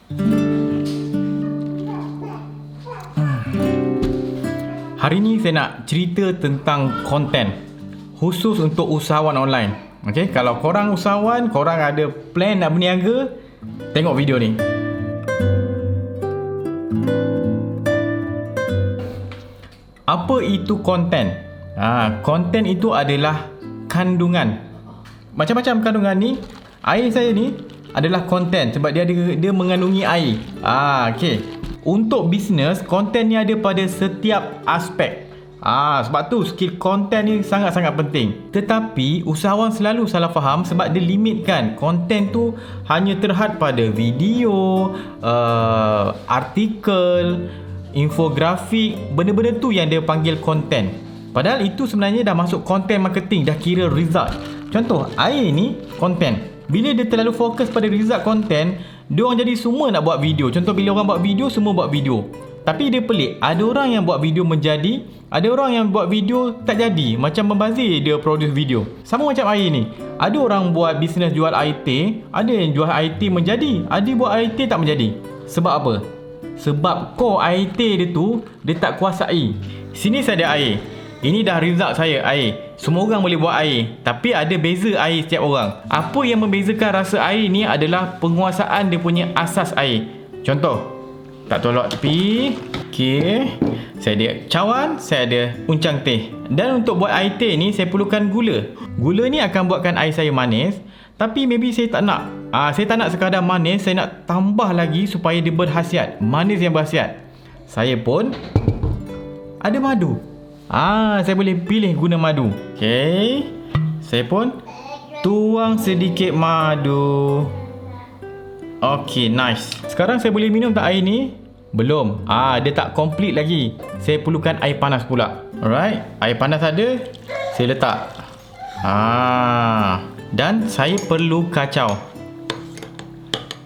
Hari ni saya nak cerita tentang konten khusus untuk usahawan online. Okey, kalau korang usahawan, korang ada plan nak berniaga, tengok video ni. Apa itu konten? Konten itu adalah kandungan. Macam-macam kandungan ni. Air saya ni adalah konten sebab dia mengandungi air. Okey. Untuk bisnes, konten ni ada pada setiap aspek. Sebab tu skill konten ni sangat-sangat penting. Tetapi usahawan selalu salah faham sebab dia limitkan konten tu hanya terhad pada video, artikel, infografik, benda-benda tu yang dia panggil konten. Padahal itu sebenarnya dah masuk konten marketing, dah kira result. Contoh, air ni konten. Bila dia terlalu fokus pada result konten, dia orang jadi semua nak buat video. Contoh, bila orang buat video, semua buat video. Tapi dia pelik, ada orang yang buat video menjadi, ada orang yang buat video tak jadi. Macam membazir dia produce video. Sama macam air ni, ada orang buat bisnes jual air teh, ada yang jual air teh menjadi, ada buat air teh tak menjadi. Sebab apa? Sebab core air teh dia tu, dia tak kuasai. Sini saya ada air. Ini dah result saya, air. Semua orang boleh buat air, tapi ada beza air setiap orang. Apa yang membezakan rasa air ni adalah penguasaan dia punya asas air. Contoh, tak tolak tepi. Okey, saya ada cawan, saya ada uncang teh. Dan untuk buat air teh ni, saya perlukan gula. Gula ni akan buatkan air saya manis. Tapi maybe saya tak nak. Saya tak nak sekadar manis, saya nak tambah lagi supaya dia berkhasiat, manis yang berkhasiat. Saya pun ada madu. Saya boleh pilih guna madu. Okey, saya pun tuang sedikit madu. Okey, nice. Sekarang saya boleh minum tak air ni? Belum. Dia tak complete lagi. Saya perlukan air panas pula. Alright, air panas ada, saya letak. Dan saya perlu kacau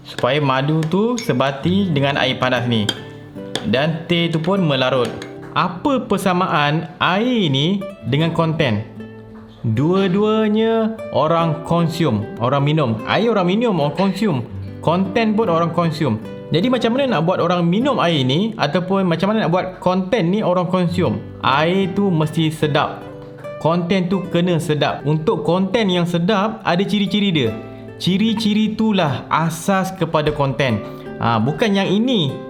supaya madu tu sebati dengan air panas ni. Dan teh tu pun melarut. Apa persamaan air ni dengan konten? Dua-duanya orang konsum, orang minum. Air orang minum, orang konsum. Konten pun orang konsum. Jadi macam mana nak buat orang minum air ni, ataupun macam mana nak buat konten ni orang konsum? Air tu mesti sedap. Konten tu kena sedap. Untuk konten yang sedap, ada ciri-ciri dia. Ciri-ciri itulah asas kepada konten. Bukan yang ini.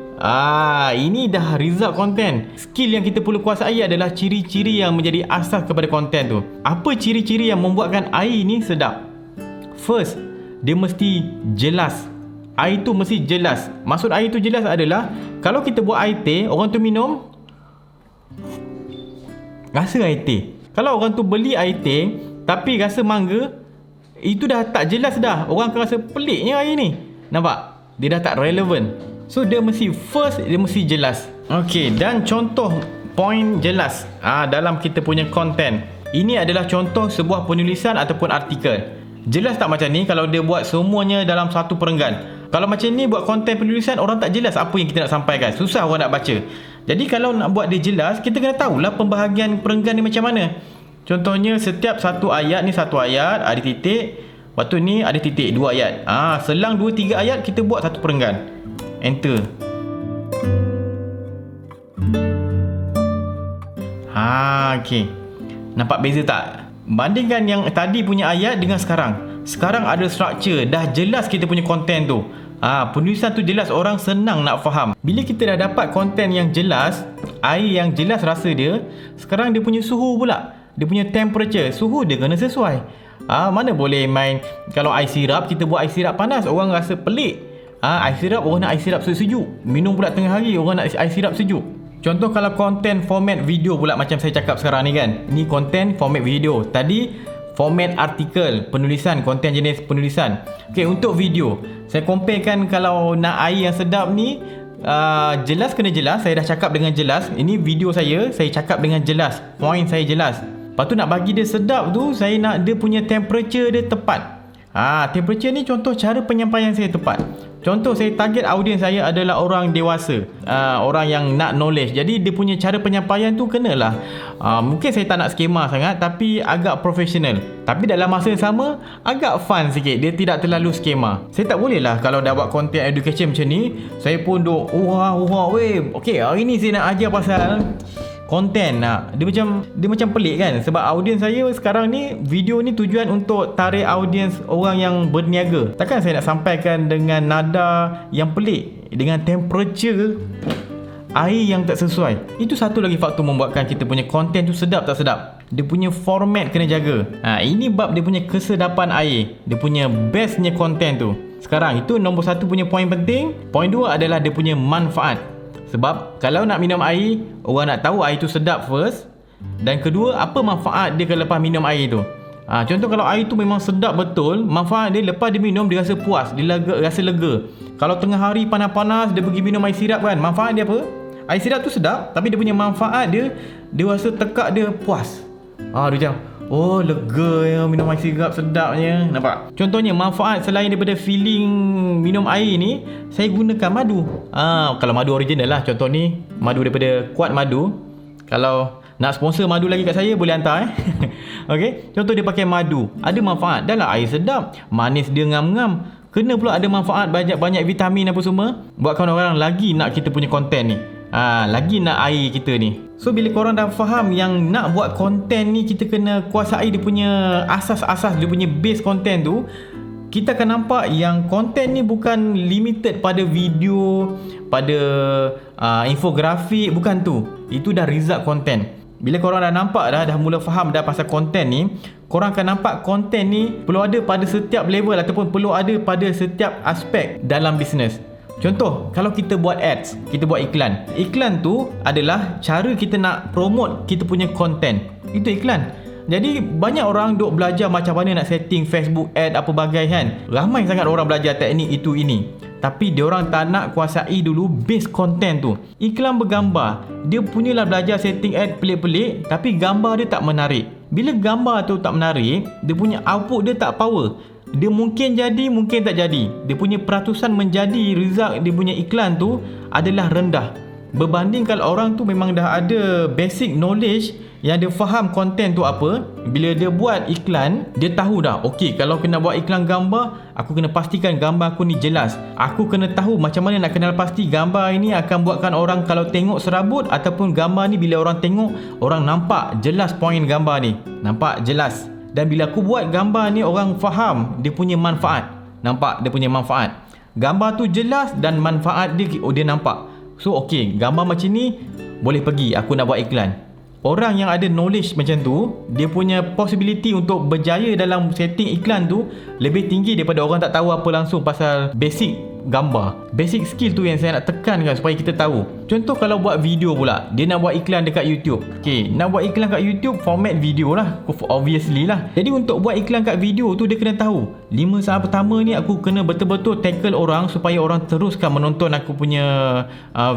Ini dah result konten. Skill yang kita perlu kuasai adalah ciri-ciri yang menjadi asas kepada konten tu. Apa ciri-ciri yang membuatkan air ni sedap? First, dia mesti jelas. Air tu mesti jelas. Maksud air tu jelas adalah, kalau kita buat air teh, orang tu minum, rasa air teh. Kalau orang tu beli air teh tapi rasa mangga, itu dah tak jelas dah. Orang akan rasa peliknya air ni. Nampak? Dia dah tak relevan. So dia mesti first, dia mesti jelas. Okey, dan contoh point jelas dalam kita punya konten. Ini adalah contoh sebuah penulisan ataupun artikel. Jelas tak macam ni kalau dia buat semuanya dalam satu perenggan. Kalau macam ni buat konten penulisan, orang tak jelas apa yang kita nak sampaikan. Susah orang nak baca. Jadi kalau nak buat dia jelas, kita kena tahulah pembahagian perenggan ni macam mana. Contohnya setiap satu ayat ni satu ayat, ada titik. Lepas tu ni ada titik, dua ayat. Selang 2-3 ayat kita buat satu perenggan. Enter. Okey. Nampak beza tak? Bandingkan yang tadi punya ayat dengan sekarang. Sekarang ada structure, dah jelas kita punya konten tu. Penulisan tu jelas, orang senang nak faham. Bila kita dah dapat konten yang jelas, air yang jelas rasa dia, sekarang dia punya suhu pula. Dia punya temperature, suhu dia kena sesuai. Mana boleh main, kalau air sirap, kita buat air sirap panas, orang rasa pelik. Air sirap, orang nak air sirap sejuk. Minum pula tengah hari, orang nak air sirap sejuk. Contoh kalau konten format video pula, macam saya cakap sekarang ni kan. Ni konten format video. Tadi format artikel, penulisan, konten jenis penulisan. Okey, untuk video, saya comparekan kalau nak air yang sedap ni, jelas kena jelas. Saya dah cakap dengan jelas. Ini video saya cakap dengan jelas. Point saya jelas. Lepas tu nak bagi dia sedap tu, saya nak dia punya temperature dia tepat. Temperature ni contoh cara penyampaian saya tepat. Contoh, saya target audiens saya adalah orang dewasa, orang yang nak knowledge. Jadi dia punya cara penyampaian tu kenalah mungkin saya tak nak skema sangat, tapi agak profesional. Tapi dalam masa yang sama agak fun sikit. Dia tidak terlalu skema. Saya tak boleh lah kalau dah buat content education macam ni, saya pun duk weh, okay, hari ni saya nak ajar pasal konten. Dia macam pelik kan, sebab audiens saya sekarang ni, video ni tujuan untuk tarik audiens orang yang berniaga. Takkan saya nak sampaikan dengan nada yang pelik, dengan temperature air yang tak sesuai. Itu satu lagi faktor membuatkan kita punya konten tu sedap tak sedap. Dia punya format kena jaga. Ini bab dia punya kesedapan air, dia punya bestnya konten tu. Sekarang itu nombor satu punya poin penting. Poin dua adalah dia punya manfaat. Sebab kalau nak minum air, orang nak tahu air tu sedap first. Dan kedua, apa manfaat dia kalau lepas minum air tu. Contoh, kalau air tu memang sedap betul, manfaat dia lepas dia minum, dia rasa puas, dia rasa lega. Kalau tengah hari panas-panas, dia pergi minum air sirap kan, manfaat dia apa? Air sirap tu sedap, tapi dia punya manfaat dia rasa tekak dia puas. Dia macam, oh lega ya, minum air sirap sedapnya. Nampak? Contohnya manfaat selain daripada feeling minum air ni, saya gunakan madu. Kalau madu original lah. Contoh ni madu daripada Kuat Madu. Kalau nak sponsor madu lagi kat saya, boleh hantar okay? Contoh dia pakai madu, ada manfaat. Dah lah air sedap, manis dia ngam-ngam, kena pula ada manfaat, banyak vitamin apa semua. Buatkan orang lagi nak kita punya konten ni, lagi nak air kita ni. So bila korang dah faham yang nak buat konten ni, kita kena kuasai dia punya asas-asas, dia punya base konten tu, kita akan nampak yang konten ni bukan limited pada video, pada infografik, bukan tu. Itu dah result konten. Bila korang dah nampak dah mula faham dah pasal konten ni, korang akan nampak konten ni perlu ada pada setiap level ataupun perlu ada pada setiap aspek dalam bisnes. Contoh, kalau kita buat ads, kita buat iklan. Iklan tu adalah cara kita nak promote kita punya konten. Itu iklan. Jadi banyak orang duk belajar macam mana nak setting Facebook ad apa bagai kan. Ramai sangat orang belajar teknik itu ini. Tapi diorang tak nak kuasai dulu base konten tu. Iklan bergambar, dia punyalah belajar setting ad pelik-pelik, tapi gambar dia tak menarik. Bila gambar tu tak menarik, dia punya output dia tak power. Dia mungkin jadi, mungkin tak jadi. Dia punya peratusan menjadi result dia punya iklan tu adalah rendah. Berbanding kalau orang tu memang dah ada basic knowledge, yang dia faham konten tu apa, bila dia buat iklan, dia tahu dah, okey, kalau kena buat iklan gambar, aku kena pastikan gambar aku ni jelas. Aku kena tahu macam mana nak kenal pasti gambar ini akan buatkan orang kalau tengok serabut, ataupun gambar ni bila orang tengok, orang nampak jelas poin gambar ni. Nampak jelas. Dan bila aku buat gambar ni, orang faham dia punya manfaat. Nampak dia punya manfaat. Gambar tu jelas dan manfaat dia, dia nampak. So okey, gambar macam ni boleh pergi aku nak buat iklan. Orang yang ada knowledge macam tu, dia punya possibility untuk berjaya dalam setting iklan tu lebih tinggi daripada orang tak tahu apa langsung pasal basic gambar. Basic skill tu yang saya nak tekankan supaya kita tahu. Contoh kalau buat video pula, dia nak buat iklan dekat YouTube. Okay, nak buat iklan kat YouTube, format video lah, obviously lah. Jadi untuk buat iklan kat video tu, dia kena tahu 5 saat pertama ni aku kena betul-betul tackle orang supaya orang teruskan menonton aku punya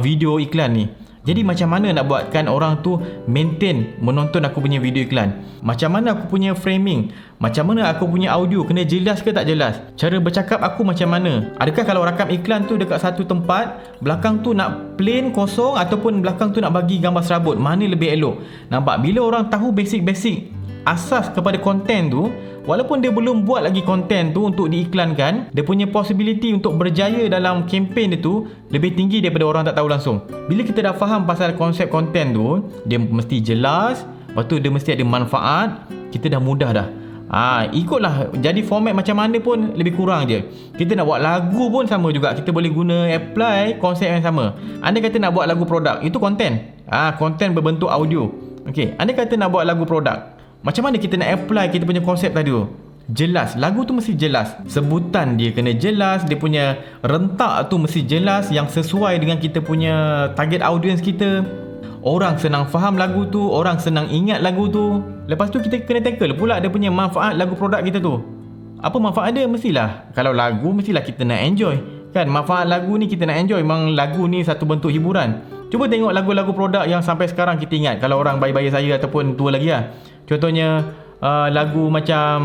video iklan ni. Jadi macam mana nak buatkan orang tu maintain menonton aku punya video iklan? Macam mana aku punya framing? Macam mana aku punya audio? Kena jelas ke tak jelas? Cara bercakap aku macam mana? Adakah kalau rakam iklan tu dekat satu tempat, belakang tu nak plain kosong, ataupun belakang tu nak bagi gambar serabut? Mana lebih elok? Nampak? Bila orang tahu basic-basic asas kepada konten tu, walaupun dia belum buat lagi konten tu untuk diiklankan, dia punya possibility untuk berjaya dalam kempen dia tu lebih tinggi daripada orang tak tahu langsung. Bila kita dah faham pasal konsep konten tu, dia mesti jelas, lepas tu dia mesti ada manfaat, kita dah mudah dah. Ikutlah, jadi format macam mana pun lebih kurang je. Kita nak buat lagu pun sama juga, kita boleh guna apply konsep yang sama. Anda kata nak buat lagu produk, itu konten. Konten berbentuk audio. Okey, anda kata nak buat lagu produk, macam mana kita nak apply kita punya konsep tadi tu? Jelas, lagu tu mesti jelas. Sebutan dia kena jelas, dia punya rentak tu mesti jelas, yang sesuai dengan kita punya target audience kita. Orang senang faham lagu tu, orang senang ingat lagu tu. Lepas tu kita kena tackle pula dia punya manfaat lagu produk kita tu. Apa manfaat dia? Mestilah, kalau lagu mestilah kita nak enjoy. Kan, manfaat lagu ni kita nak enjoy. Memang lagu ni satu bentuk hiburan. Cuba tengok lagu-lagu produk yang sampai sekarang kita ingat. Kalau orang bayi-bayi saya ataupun tua lagi lah. Contohnya lagu macam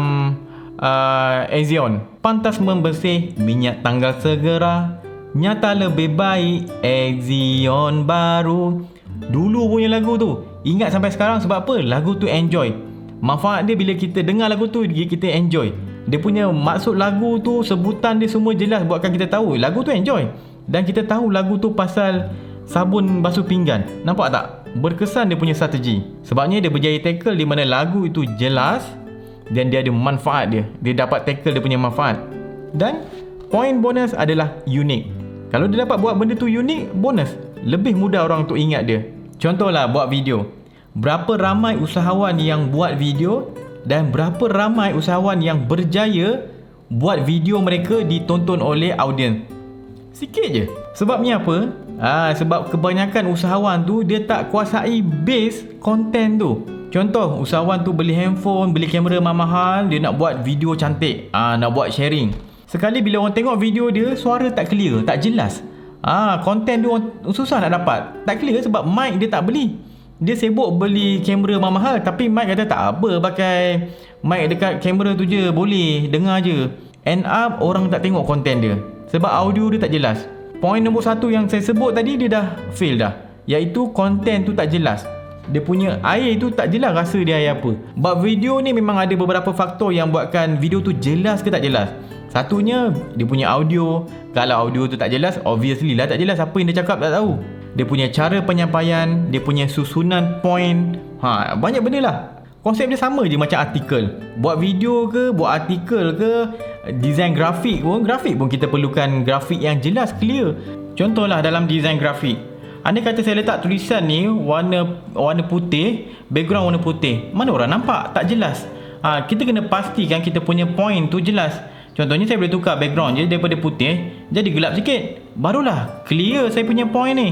Ezion. Pantas membersih, minyak tanggal segera, nyata lebih baik, Ezion baru. Dulu punya lagu tu, ingat sampai sekarang sebab apa? Lagu tu enjoy. Manfaat dia bila kita dengar lagu tu, kita enjoy. Dia punya maksud lagu tu, sebutan dia semua jelas buatkan kita tahu lagu tu enjoy. Dan kita tahu lagu tu pasal sabun basuh pinggan. Nampak tak? Berkesan dia punya strategi. Sebabnya dia berjaya tackle di mana lagu itu jelas dan dia ada manfaat dia. Dia dapat tackle dia punya manfaat. Dan poin bonus adalah unik. Kalau dia dapat buat benda tu unik, bonus. Lebih mudah orang untuk ingat dia. Contohlah buat video. Berapa ramai usahawan yang buat video dan berapa ramai usahawan yang berjaya buat video mereka ditonton oleh audiens? Sikit je. Sebabnya apa? Sebab kebanyakan usahawan tu dia tak kuasai base konten tu. Contoh, usahawan tu beli handphone, beli kamera mahal, dia nak buat video cantik, nak buat sharing. Sekali bila orang tengok video dia, suara tak clear, tak jelas. Konten tu susah nak dapat. Tak clear sebab mic dia tak beli. Dia sibuk beli kamera mahal, tapi mic kata tak apa, pakai mic dekat kamera tu je boleh, dengar je. End up orang tak tengok konten dia sebab audio dia tak jelas. Poin nombor 1 yang saya sebut tadi, dia dah fail dah, iaitu konten tu tak jelas. Dia punya air tu tak jelas rasa dia air apa. Buat video ni memang ada beberapa faktor yang buatkan video tu jelas ke tak jelas. Satunya, dia punya audio. Kalau audio tu tak jelas, obviously lah tak jelas. Apa yang dia cakap tak tahu. Dia punya cara penyampaian, dia punya susunan point, banyak benda lah. Konsep dia sama je macam artikel. Buat video ke, buat artikel ke, design grafik pun kita perlukan grafik yang jelas, clear. Contohlah dalam design grafik, andai kata saya letak tulisan ni warna putih, background warna putih, mana orang nampak? Tak jelas. Kita kena pastikan kita punya point tu jelas. Contohnya saya boleh tukar background je daripada putih jadi gelap sikit, barulah clear saya punya point ni.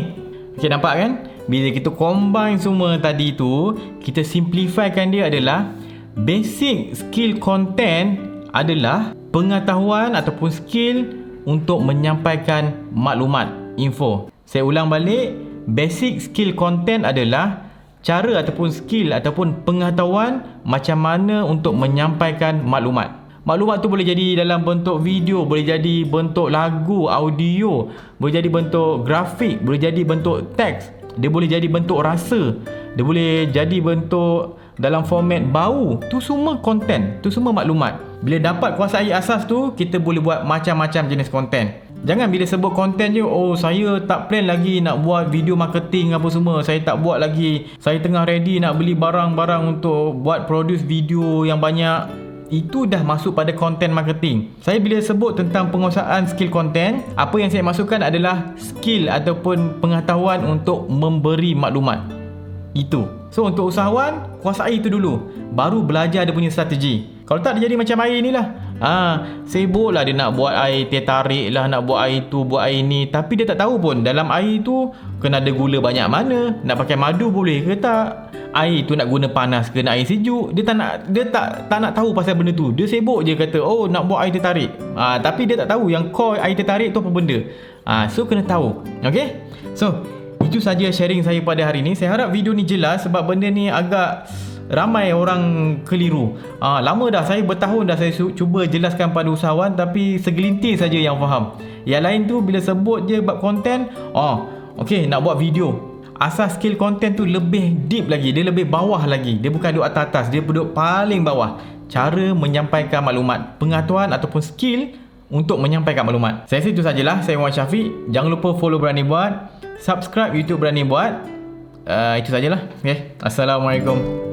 Okay, nampak kan? Bila kita combine semua tadi tu, kita simplifykan dia adalah basic skill content adalah pengetahuan ataupun skill untuk menyampaikan maklumat, info. Saya ulang balik, basic skill content adalah cara ataupun skill ataupun pengetahuan macam mana untuk menyampaikan maklumat. Maklumat tu boleh jadi dalam bentuk video, boleh jadi bentuk lagu, audio, boleh jadi bentuk grafik, boleh jadi bentuk teks, dia boleh jadi bentuk rasa, dia boleh jadi bentuk dalam format bau. Tu semua konten, tu semua maklumat. Bila dapat kuasai asas tu, kita boleh buat macam-macam jenis konten. Jangan bila sebut konten je, saya tak plan lagi nak buat video marketing apa semua, saya tak buat lagi, saya tengah ready nak beli barang-barang untuk buat produce video yang banyak. Itu dah masuk pada content marketing. Saya bila sebut tentang penguasaan skill content, apa yang saya masukkan adalah skill ataupun pengetahuan untuk memberi maklumat. Itu. So untuk usahawan, kuasai itu dulu, baru belajar dia punya strategi. Kalau tak, dia jadi macam air ni lah. Sibuk lah dia nak buat air teh tarik lah, nak buat air tu, buat air ni, tapi dia tak tahu pun dalam air tu kena ada gula banyak mana, nak pakai madu boleh ke tak, air tu nak guna panas ke nak air sejuk. Dia tak nak tahu pasal benda tu. Dia sibuk je kata nak buat air teh tarik, tapi dia tak tahu yang core air teh tarik tu apa benda. So kena tahu. Okay, so itu saja sharing saya pada hari ni. Saya harap video ni jelas sebab benda ni agak ramai orang keliru. Lama dah, saya bertahun dah saya cuba jelaskan pada usahawan, tapi segelintir saja yang faham. Yang lain tu bila sebut je bab konten, okey nak buat video, asas skill konten tu lebih deep lagi, dia lebih bawah lagi. Dia bukan duduk atas-atas, dia duduk paling bawah. Cara menyampaikan maklumat, pengetahuan ataupun skill untuk menyampaikan maklumat. Saya rasa itu sajalah. Saya Muhammad Syafiq. Jangan lupa follow Berani Buat, subscribe YouTube Berani Buat. Itu sajalah. Okay. Assalamualaikum.